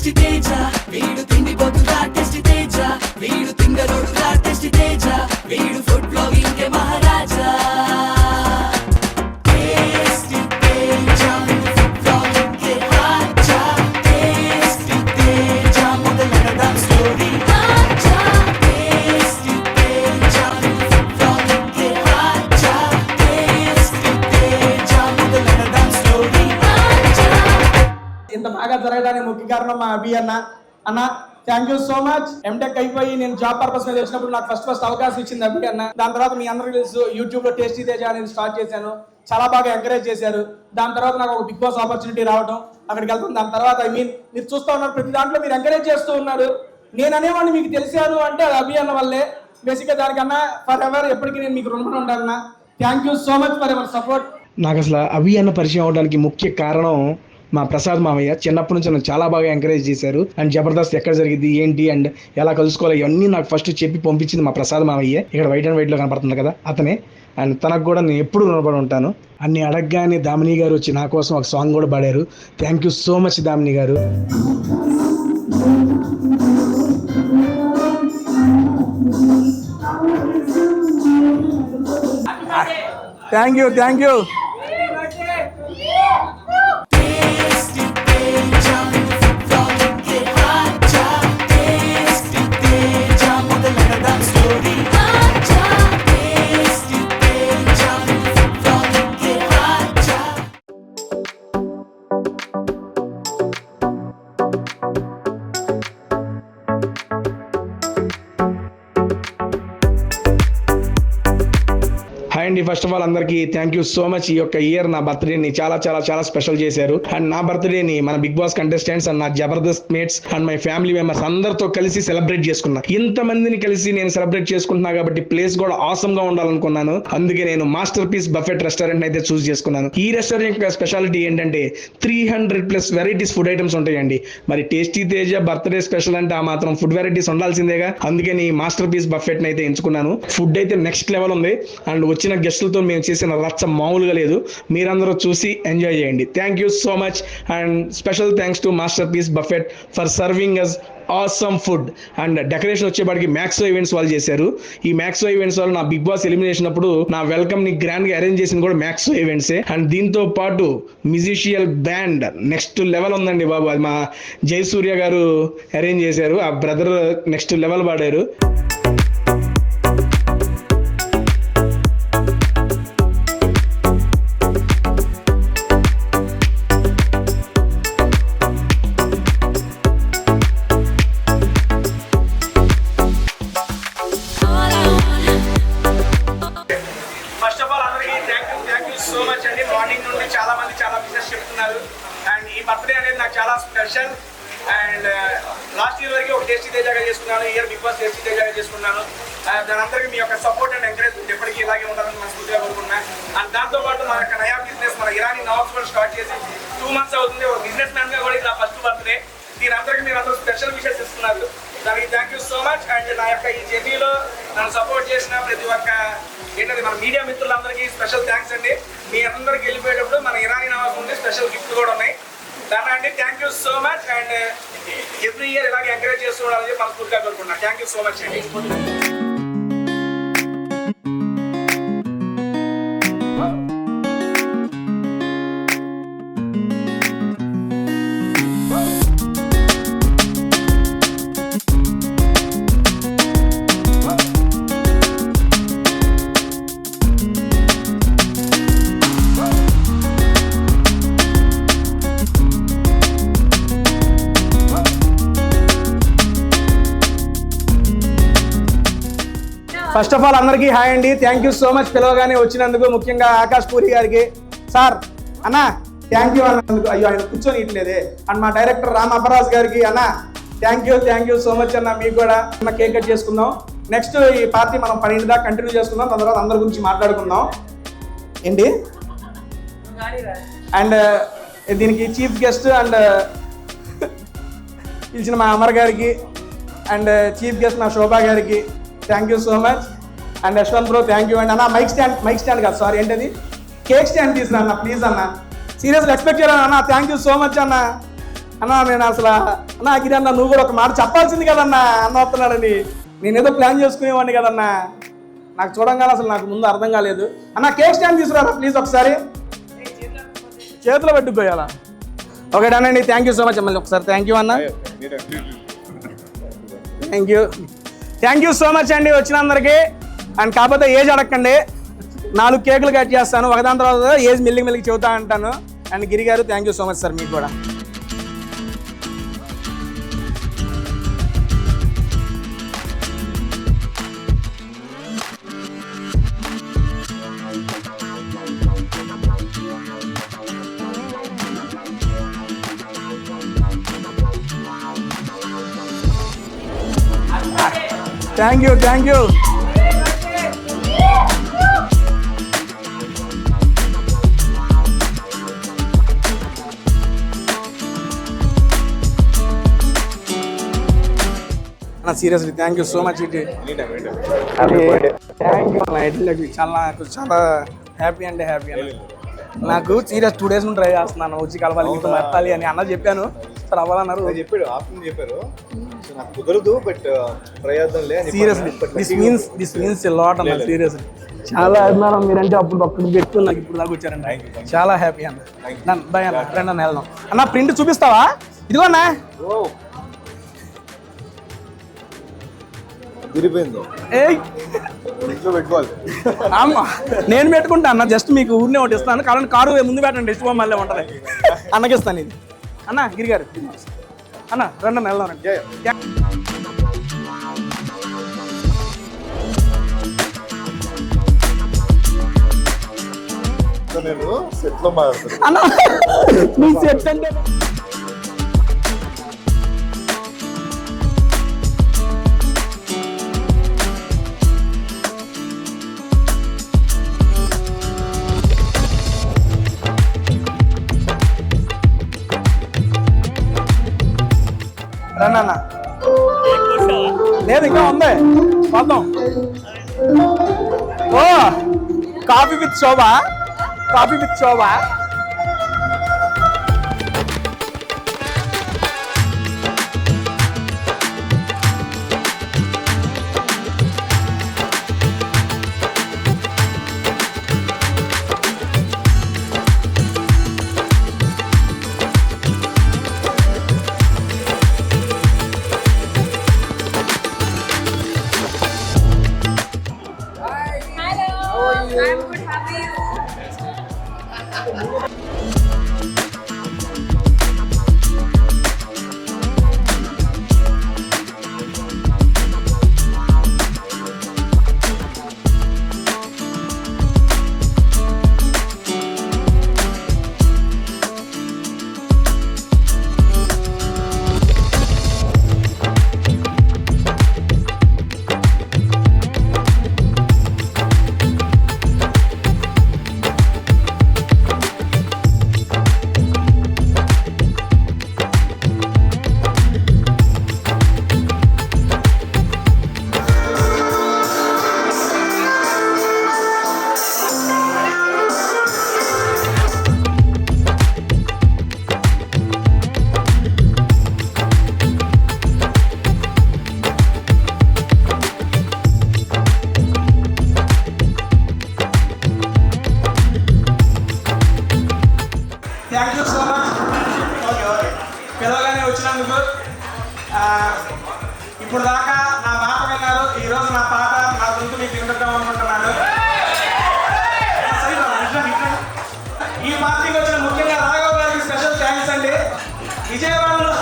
Test Teja వీడు తిండిపోతురా test Teja వీడు తింగరోడురా taste Teja వీడు ఫుడ్ బ్లాగింగ్ కే మహారాజా టెస్ట్ తేజ ఫుడ్ బ్లాగింగ్ కే రాజా టెస్ట్ తేజ మొదలెడదాం స్టోరీ రాజా టెస్ట్ తేజ ఫుడ్ బ్లాగింగ్ కే రాజా టెస్ట్ తేజ మొదలెడదాం స్టోరీ రాజా. ఇంత బాగా జరగడానికి ముఖ్య కారణం మా అభి అన్న thank you so much. M Tech అయిపోయి నేను జాబ్ పర్పస్ మీద వచ్చినప్పుడు నాకు ఫస్ట్ అవకాశం ఇచ్చింది అభి అన్న. దాని తర్వాత మీ అందరికీ తెలుసు యూట్యూబ్ లో టేస్టీ తేజ అనేది స్టార్ట్ చేశాను. చాలా బాగా ఎంకరేజ్ చేశారు. దాని తర్వాత నాకు ఒక బిగ్ బాస్ ఆపర్చునిటీ రావడం, అక్కడికి వెళ్తాం. దాని తర్వాత మీరు చూస్తూ ఉన్నారు ప్రతి దాంట్లో మీరు ఎంకరేజ్ చేస్తూ ఉన్నారు. నేను అనేవాడిని మీకు తెలిసాను అంటే అది అభి అన్న వల్లే. బేసిక్గా దానికన్నా ఫర్ ఎవర్ ఎప్పటికీ నేను మీకు రుణపడి ఉంటానన్నా. Thank you so much for ever support. నాకు అసలు అభి అన్న పరిచయం అవడానికి ముఖ్య కారణం మా ప్రసాద్ మామయ్య. చిన్నప్పటి నుంచి నన్ను చాలా బాగా ఎంకరేజ్ చేశారు. అండ్ జబర్దస్త్ ఎక్కడ జరిగింది ఏంటి అండ్ ఎలా కలుసుకోవాలి ఇవన్నీ నాకు ఫస్ట్ చెప్పి పంపించింది మా ప్రసాద్ మామయ్య. ఇక్కడ వైట్ అండ్ వైట్లో కనపడుతుంది కదా అతనే. అండ్ తనకు కూడా నేను ఎప్పుడు రుణపడి ఉంటాను. అన్ని అడగగానే దామిని గారు వచ్చి నా కోసం ఒక సాంగ్ కూడా పాడారు. Thank you so much Damini గారు. థ్యాంక్ యూ హాయ్ అండి, ఫస్ట్ ఆఫ్ ఆల్ అందరికీ థ్యాంక్ యూ సో మచ్. ఈ యొక్క ఇయర్ నా బర్త్డేని చాలా చాలా చాలా స్పెషల్ చేశారు. అండ్ నా బర్త్డేని మన బిగ్ బాస్ కంటెస్టెంట్స్ అండ్ నా Jabardasth mates and my family members అందరితో కలిసి సెలబ్రేట్ చేసుకున్నా. ఇంతమందిని కలిసి నేను సెలబ్రేట్ చేసుకుంటున్నా కాబట్టి ప్లేస్ కూడా ఆసమ్ గా ఉండాలనుకున్నాను. అందుకే నేను మాస్టర్ పీస్ బఫెట్ రెస్టారెంట్ అయితే చూస్ చేసుకున్నాను. ఈ రెస్టారెంట్ యొక్క స్పెషాలిటీ ఏంటంటే 300+ వెరైటీస్ ఫుడ్ ఐటమ్స్ ఉంటాయండి. మరి టేస్టీ తేజ బర్త్డే స్పెషల్ అంటే ఆ మాత్రం ఫుడ్ వెరైటీస్ ఉండాల్సిందేగా. అందుకే నీ మాస్టర్ పీస్ బఫెట్ అయితే ఎంచుకున్నాను. ఫుడ్ అయితే నెక్స్ట్ లెవెల్ ఉంది. అండ్ వచ్చిన గెస్టులతో మేము చేసిన రచ్చ మామూలుగా లేదు. మీరందరూ చూసి ఎంజాయ్ చేయండి. Thank you so much. And special thanks to Masterpiece buffet for serving us awesome food. And decoration వచ్చేపాటికి మ్యాక్సో ఈవెంట్స్ వాళ్ళు చేశారు. ఈ మ్యాక్సో ఈవెంట్స్ వాళ్ళు నా బిగ్ బాస్ ఎలిమినేషన్ అప్పుడు నా వెల్కమ్ ని గ్రాండ్ గా అరేంజ్ చేసింది కూడా మ్యాక్సో ఈవెంట్సే. అండ్ దీంతో పాటు మ్యూజిషియల్ బ్యాండ్ నెక్స్ట్ లెవెల్ ఉందండి బాబు. అది మా జయసూర్య గారు అరేంజ్ చేశారు. ఆ బ్రదర్ నెక్స్ట్ లెవెల్ పాడారు. ఫస్ట్ ఆఫ్ ఆల్ అందరికీ థ్యాంక్ యూ సో మచ్ అండి. మార్నింగ్ నుండి చాలా మంది చాలా బిజినెస్ చెప్తున్నారు. అండ్ ఈ బర్త్డే అనేది నాకు చాలా స్పెషల్. అండ్ లాస్ట్ ఇయర్ వరకు ఒక టేస్టీ తేజాగా చేసుకున్నాను. ఇయర్ బిగ్ బాస్ టేస్టీ తేజాగా చేసుకున్నాను. దాని అందరికీ మీ యొక్క సపోర్ట్ అండ్ ఎంకరేజ్మెంట్ ఎప్పటికీ ఇలాగే ఉండాలని మనస్ఫూర్తిగా కోరుకుంటున్నాను. అండ్ దాంతోపాటు మన యొక్క నయా బిజినెస్ మన ఇరానీ నవాబ్స్ కూడా స్టార్ట్ చేసి 2 months అవుతుంది. ఒక బిజినెస్ మ్యాన్ గా కూడా ఇది నా ఫస్ట్ బర్త్డే. దీని అందరికీ మీరు అందరూ స్పెషల్ విషెస్ ఇస్తున్నారు. దానికి thank you so much. And నా యొక్క ఈ జర్నీలో నన్ను సపోర్ట్ చేసిన ప్రతి ఒక్క ఏంటంటే మన మీడియా మిత్రులందరికీ స్పెషల్ థ్యాంక్స్ అండి. మీ అందరికి వెళ్ళిపోయేటప్పుడు మన ఇరానీ నవాబ్ నుండి స్పెషల్ గిఫ్ట్ కూడా ఉన్నాయి. దాని అండి thank you so much. And every year ఇలాగే ఎంకరేజ్ చేస్తూ ఉండాలని మనస్ఫూర్తిగా కోరుకుంటున్నాను. థ్యాంక్ యూ సో మచ్ అండి. ఫస్ట్ ఆఫ్ ఆల్ అందరికీ హాయ్ అండి. థ్యాంక్ యూ సో మచ్ పిలవగానే వచ్చినందుకు. ముఖ్యంగా ఆకాష్ పూరి గారికి సార్ అన్న థ్యాంక్ యూ అన్నందుకు. అయ్యో ఆయన కూర్చొని ఇట్లేదే. అండ్ మా డైరెక్టర్ రామ్ అపరాజ్ గారికి అన్న థ్యాంక్ యూ సో మచ్ అన్న. మీకు కూడా అన్న కేక్ కట్ చేసుకుందాం. నెక్స్ట్ ఈ పార్టీ మనం 12 దాకా కంటిన్యూ చేసుకుందాం. దాని తర్వాత అందరి గురించి మాట్లాడుకుందాం ఏంటి. అండ్ దీనికి చీఫ్ గెస్ట్ అండ్ పిలిచిన మా అమర్ గారికి అండ్ చీఫ్ గెస్ట్ మా శోభా గారికి thank you so much. And Yashwant bro thank you. And అన్న మైక్ స్టాండ్ కాదు సారీ ఏంటది కేక్ స్టాండ్ తీసుకురా అన్న ప్లీజ్ అన్న. సీరియస్గా ఎక్స్పెక్ట్ చేయను అన్న. థ్యాంక్ యూ సో మచ్ అన్న. అన్నా నేను అసలు అన్నా గిరి అన్న నువ్వు కూడా ఒక మాట చెప్పాల్సింది కదన్నా అన్న వస్తున్నాడని నేనేదో ప్లాన్ చేసుకునేవాడిని కదన్నా. నాకు చూడంగానే అసలు నాకు ముందు అర్థం కాలేదు. అన్న కేక్ స్టాండ్ తీసుకురా ప్లీజ్ ఒకసారి. చేతిలో పెట్టుకోయాలా? ఓకే డన్ అండి. Thank you so much. మళ్ళీ ఒకసారి థ్యాంక్ యూ అన్న. థ్యాంక్ యూ సో మచ్ అండి వచ్చినందరికీ. అండ్ కాకపోతే ఏజ్ అడగండి, 4 కేకులు కట్ చేస్తాను, ఒకదాని తర్వాత ఏజ్ మెల్లికి చెబుతా అంటాను. అండ్ గిరి గారు thank you so much sir మీకు కూడా. Thank you thank you. Seriously thank you so much. ఇటు థ్యాంక్ యూ అన్న. చాలా చాలా హ్యాపీ అంటే హ్యాపీ అన్న. నాకు సీరియస్ 2 days నుండి ట్రై చేస్తున్నాను వచ్చి కలవాలి మీతో మెత్తాలి అని అన్న చెప్పాను. సార్ అవ్వాలన్నారు. చెప్పాడు ఆఫ్టర్నూన్ చెప్పారు నాకు కుదరదు బట్ ప్రయత్నంలే. Seriously this means a lot అన్న. సీరియస్లీ చాలా అభిమానం మీరంటే. అప్పుడు ఒక్కడికి పెట్టుకుని నాకు ఇప్పుడు దాకా వచ్చారండి. చాలా హ్యాపీ అన్న. బాయ్ అన్న. ఫ్రెండ్ అన్న వెళ్దాం అన్న. ప్రింట్ చూపిస్తావా? ఇదిగో అన్న. తిరిగిపోయింది ఇంట్లో పెట్టుకోవాలి. అమ్మా నేను పెట్టుకుంటా అన్న. జస్ట్ మీకు ఊరినే ఒకటి ఇస్తాను. కారు ముందు పెట్టండి, ఇష్టం మళ్ళీ ఉంటుంది. అన్నకిస్తాను ఇది. అన్న గిరి గారు అన్న రండి అన్న వెళ్దాం. నేను సెట్ లో మాట్లాడుతాను అన్న. మీ సెట్ అంటే రండి అన్న. లేదు ఇంకా ఉంది మొత్తం. ఓ coffee with Shobha. Coffee with Shobha. I'm good. How are you? Thank you so much. పిలవగానే వచ్చినందుకు. ఇప్పుడు దాకా నా పాట విన్నారు. ఈరోజు నా పాట నా గొంతు మీకు వింటున్నాం అనుకుంటున్నాను. ఈ పార్టీకి వచ్చిన ముఖ్యంగా రాఘవ్ గారికి స్పెషల్ థ్యాంక్స్ అండి. విజయవాడలో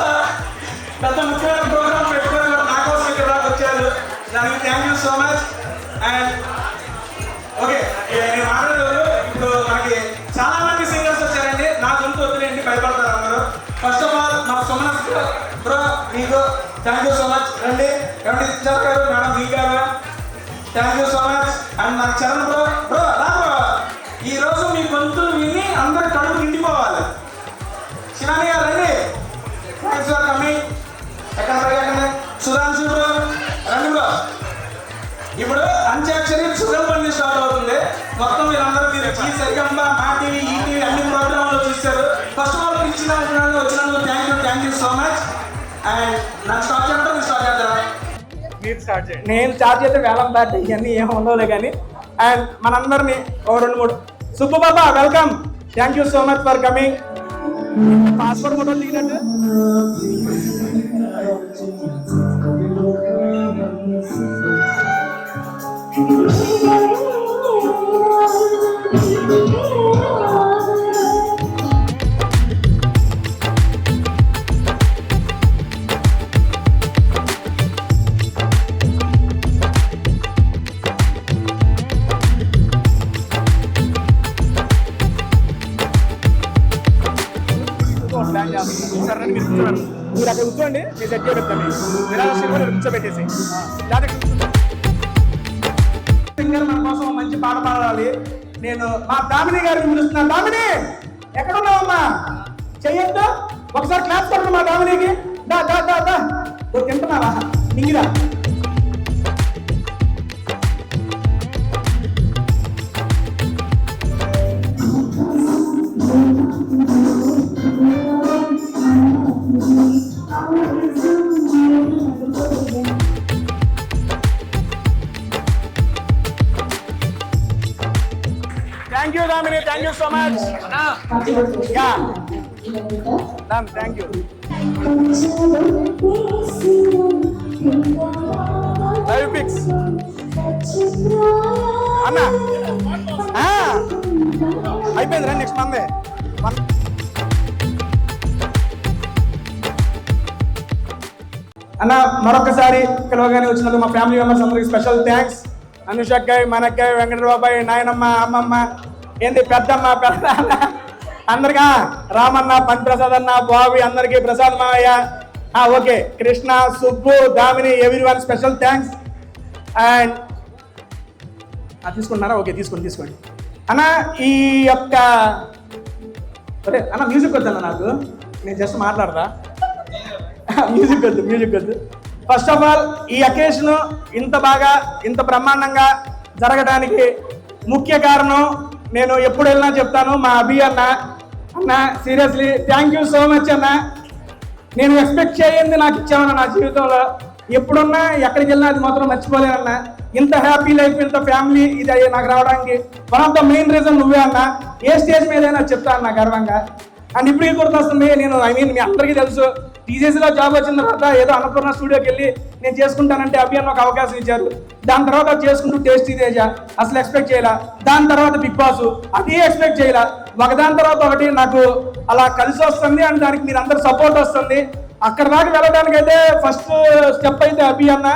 పెద్ద ముఖ్యమైన ప్రోగ్రామ్ పెట్టుకొని నా కోసం ఇక్కడ దాకా వచ్చారు. దానికి thank you so much. And okay నేను మాట్లాడేవారు ఇప్పుడు మనకి చాలా మంది సింగర్స్ వచ్చారండి. నా గొంతు వద్దులేండి, భయపడతారు అందరూ. ఫస్ట్ ఆఫ్ ఆల్ మా సుమన్ బ్రో మీకు థ్యాంక్ యూ సో మచ్. రండి ఏమంటే ఇచ్చారు గారు, మేడం మీ గారు thank you so much. And నాకు చరణ్ బ్రో బ్రో రా బ్రో. ఈరోజు మీ గొంతులు విని అందరూ కడుపు నిండిపోవాలి. శివాని గారు రండి. Thanks for coming. ఎక్కడ సుధాంశు బ్రో రండి బ్రో. ఇప్పుడు అంత్యాక్షరి సుగల్పల్లి స్టార్ట్ అవుతుంది. మొత్తం వీళ్ళందరూ మీరు ఈ సరిగమ్మ మా టీవీ ఈ టీవీ అన్ని ప్రోగ్రాంలు చూస్తారు. ఫస్ట్ ఆఫ్ ఆల్ వచ్చినందుకు thank you so much. And నాకు స్టార్ట్ చేయడం మీరు స్టార్ట్ చేద్దారా? నేను స్టార్ట్ చేస్తే వేలం బ్యాట్ ఇవన్నీ ఏమి ఉండవులే కానీ. అండ్ మనందరినీ ఓ 2-3 Subbu Baba welcome. Thank you so much for coming. Passport photo దిగినట్టు మీరు అక్కడ కూర్చోండి, నేను సెట్ చేయబెడతాను. మీరు కూర్చోబెట్టేసి సింగర్ మన కోసం మంచి పాట పాడాలి. నేను మా దామిని గారిని పిలుస్తున్నాను. దామిని ఎక్కడ ఉన్నావమ్మా? చెయ్యొద్దు, ఒకసారి క్లాస్ కొట్టు మా దామినికి. దా దా దా దా తింటున్నావా? మింగిరా. Thank you, Damini. Thank you so much. Yeah. Dam, thank you. Live pics. Anna. అయిపోయింది రా. నెక్స్ట్ మందే అన్న. మరొకసారి పిలవగానే వచ్చినందుకు మా ఫ్యామిలీ మెంబర్స్ అందరికి స్పెషల్ థ్యాంక్స్. అనుషక్కాయ్, మనక్కాయ్, వెంకటబాబాయ్, నాయనమ్మ, అమ్మమ్మ, ఏంది పెద్దమ్మ, పెద్ద అందరికా, రామన్న, పంచప్రసాద్ అన్న, బాబు, అందరికీ ప్రసాద్ మావయ్య, okay, Krishna, Subbu, Damini, everyone special thanks. And తీసుకుంటున్నారా? ఓకే, తీసుకోండి అన్న. ఈ యొక్క అన్న మ్యూజిక్ వద్దన్న నాకు, నేను జస్ట్ మాట్లాడతా. మ్యూజిక్ వద్దు. ఫస్ట్ ఆఫ్ ఆల్ ఈ అకేషన్ ఇంత బాగా ఇంత బ్రహ్మాండంగా జరగడానికి ముఖ్య కారణం నేను ఎప్పుడు వెళ్ళినా చెప్తాను, మా అభి అన్న seriously thank you so much అన్న. నేను ఎక్స్పెక్ట్ చేయండి నాకు ఇచ్చామన్న నా జీవితంలో. ఎప్పుడున్నా ఎక్కడికి వెళ్ళినా అది మాత్రం మర్చిపోలేనన్న. ఇంత హ్యాపీ లైఫ్, ఇంత ఫ్యామిలీ ఇది నాకు రావడానికి one of the main reason నువ్వే అన్న. ఏ స్టేజ్ మీదైనా చెప్తాను నా గర్వంగా. అండ్ ఇప్పటికీ గుర్తొస్తుంది, నేను మీ అందరికీ తెలుసు, టీజీసీలో జాబ్ వచ్చిన తర్వాత ఏదో అన్నపూర్ణ స్టూడియోకి వెళ్ళి నేను చేసుకుంటానంటే అభి అన్న ఒక అవకాశం ఇచ్చారు. దాని తర్వాత చేసుకుంటూ టేస్టీ తేజ అసలు ఎక్స్పెక్ట్ చేయాల. దాని తర్వాత బిగ్ బాస్ అదే ఎక్స్పెక్ట్ చేయాల. ఒకదాని తర్వాత ఒకటి నాకు అలా కలిసి వస్తుంది. అండ్ దానికి మీరు అందరు సపోర్ట్ వస్తుంది. అక్కడ దాకా వెళ్ళడానికి అయితే ఫస్ట్ స్టెప్ అయితే అభి అన్న.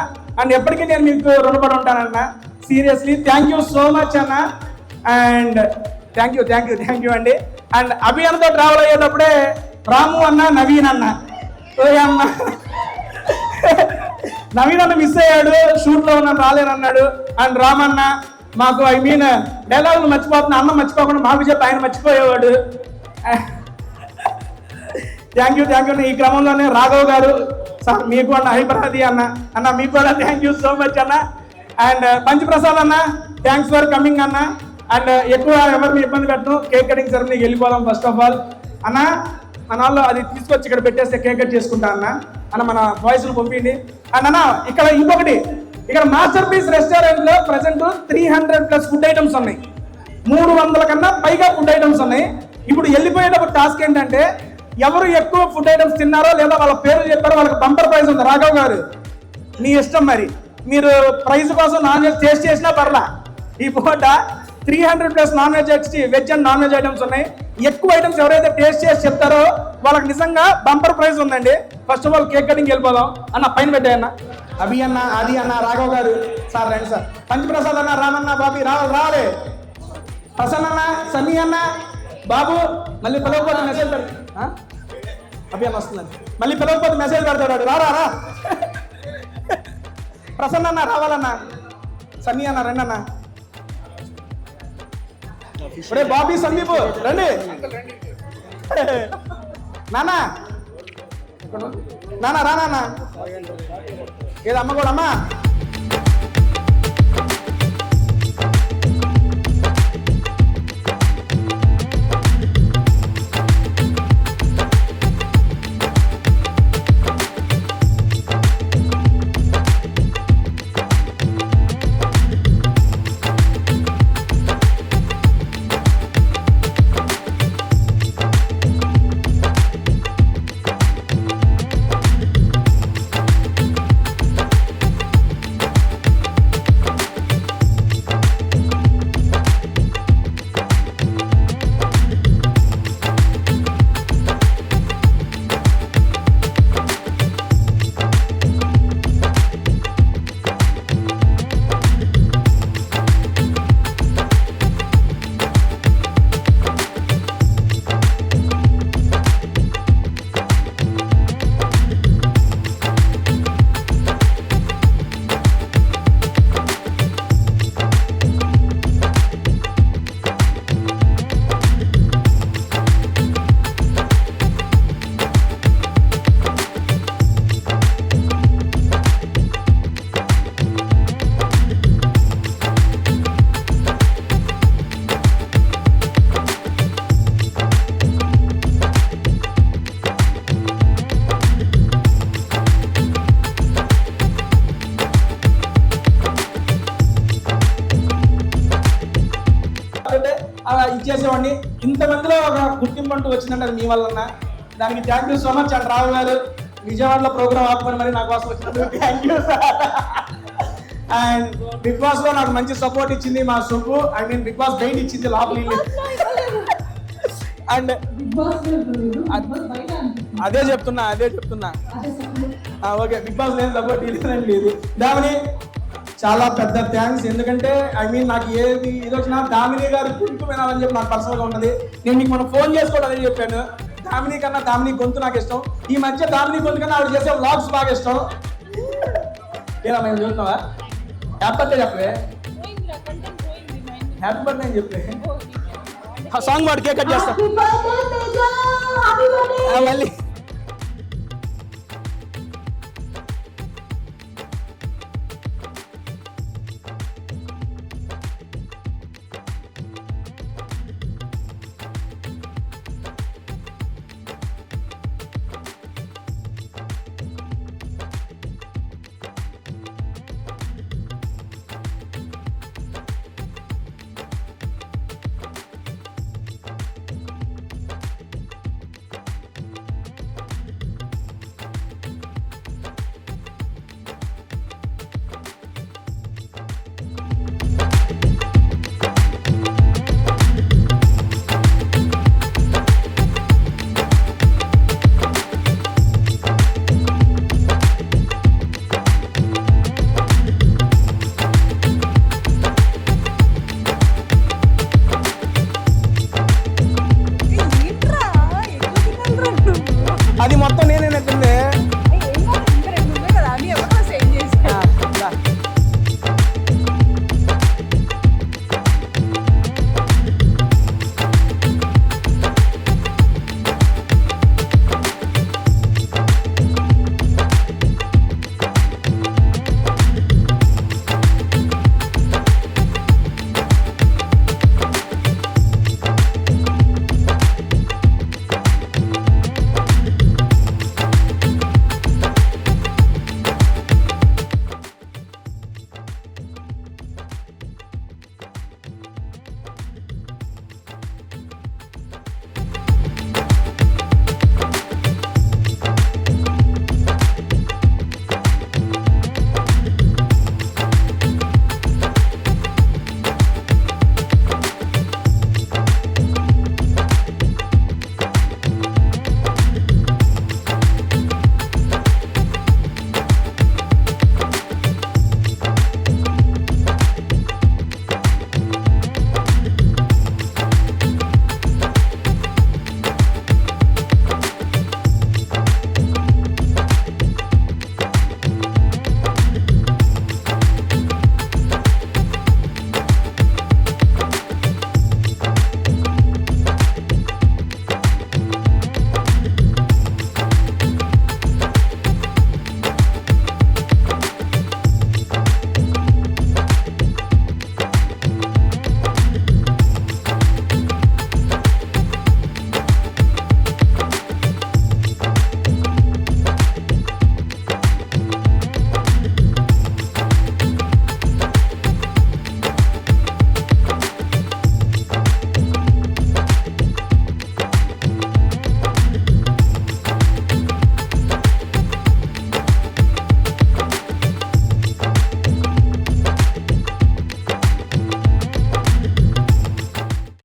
అండ్ ఎప్పటికీ నేను మీకు రుణపడి ఉంటానన్న. Seriously thank you so much అన్న. అండ్ థ్యాంక్ యూ అండి. అండ్ అభి అన్నతో ట్రావెల్ అయ్యేటప్పుడే రాము అన్న, నవీన్ అన్న, అమ్మ నవీన్ అన్న మిస్ అయ్యాడు, షూట్ లో ఉన్నాను రాలేనన్నాడు. అండ్ రామన్న మాకు డైలాగులు మర్చిపోతున్నా, అన్న మర్చిపోకుండా మాకు చెప్పి ఆయన మర్చిపోయేవాడు. Thank you. ఈ క్రమంలోనే రాఘవ్ గారు సార్ మీకు అన్న, హైపరాది అన్న మీకు కూడా థ్యాంక్ యూ సో మచ్ అన్న. అండ్ పంచప్రసాద్ అన్న థ్యాంక్స్ ఫర్ కమింగ్ అన్న. అండ్ ఎక్కువ ఎవరిని ఇబ్బంది పెట్టను, కేక్ కటింగ్ సెరమనీకి వెళ్ళిపోదాం. ఫస్ట్ ఆఫ్ ఆల్ అన్న మన వాళ్ళు అది తీసుకొచ్చి ఇక్కడ పెట్టేస్తే కేక్ కట్ చేసుకుంటా అన్న మన వాయిస్ను పంపిండి. అండ్ అన్న ఇక్కడ ఇంకొకటి, ఇక్కడ మాస్టర్ పీస్ రెస్టారెంట్ లో ప్రెసెంట్ 300+ ఫుడ్ ఐటమ్స్ ఉన్నాయి. 300 కన్నా పైగా ఫుడ్ ఐటమ్స్ ఉన్నాయి. ఇప్పుడు వెళ్ళిపోయేటప్పుడు టాస్క్ ఏంటంటే ఎవరు ఎక్కువ ఫుడ్ ఐటమ్స్ తిన్నారో లేదా వాళ్ళ పేరు చెప్పారో వాళ్ళకి బంపర్ ప్రైజ్ ఉంది. రాఘవ్ గారు మీ ఇష్టం, మరి మీరు ప్రైజ్ కోసం నాన్ వెజ్ టేస్ట్ చేసినా పర్లా. ఈ పూట 300+ non veg and non veg items ఉన్నాయి. ఎక్కువ ఐటమ్స్ ఎవరైతే టేస్ట్ చేసి చెప్తారో వాళ్ళకి నిజంగా బంపర్ ప్రైజ్ ఉందండి. First of all cake cutting వెళ్ళిపోదాం అన్న. పైన పెట్టాయన్న అభి అన్న, ఆది అన్న, రాఘవ్ గారు సార్ రండి సార్. పంచప్రసాద్ అన్న, రామన్న, బాబీ రావాలి. ప్రసన్న అన్న, సన్నీ అన్న, బాబు మళ్ళీ పిలవకపోతే మెసేజ్ పెడతాడు. అభి అన్న వస్తుందండి, మళ్ళీ పిలవకపోతే మెసేజ్ పెడతాడు. రా ప్రసన్న అన్న రావాలన్న, సన్నీ అన్న రండి అన్న. ఇప్పుడే బాబీ, సందీప్ రండి. నానా రా ఏదమ్మ కూడా అమ్మా. చేసేవాడిని. ఇంతమందిలో ఒక గుర్తింపు అంటూ వచ్చిందంటే అది మీ వల్ల. దానికి thank you so much. And Rao garu విజయవాడలో ప్రోగ్రామ్ ఆపమని మరి నా కోసం వచ్చినప్పుడు thank you sir. And Bigg Boss లో నాకు మంచి సపోర్ట్ ఇచ్చింది మా Subbu. I mean Bigg Boss బయట ఇచ్చింది లోపలి. అండ్ అదే చెప్తున్నా ఓకే బిగ్ బాస్ నేను సపోర్ట్ ఇవ్వలేదండి. ఇది దామిని చాలా పెద్ద థ్యాంక్స్. ఎందుకంటే ఐ మీన్ నాకు ఏది ఇది వచ్చినా దామిని గారు గొంతు వినాలని చెప్పి నాకు పర్సనల్గా ఉన్నది. నేను నీకు మనం ఫోన్ చేసుకోవడం అదే చెప్పాను. దామిని కన్నా దామిని గొంతు నాకు ఇష్టం. ఈ మధ్య దామిని గొంతు కన్నా ఆవిడ చేసే వ్లాగ్స్ బాగా ఇష్టం. ఏనా మేము చూస్తున్నావా? హ్యాపీ బర్త్డే చెప్పే. హ్యాపీ బర్త్డే అని చెప్పే. సాంగ్ వాడు కేక్ కట్ చేస్తా మళ్ళీ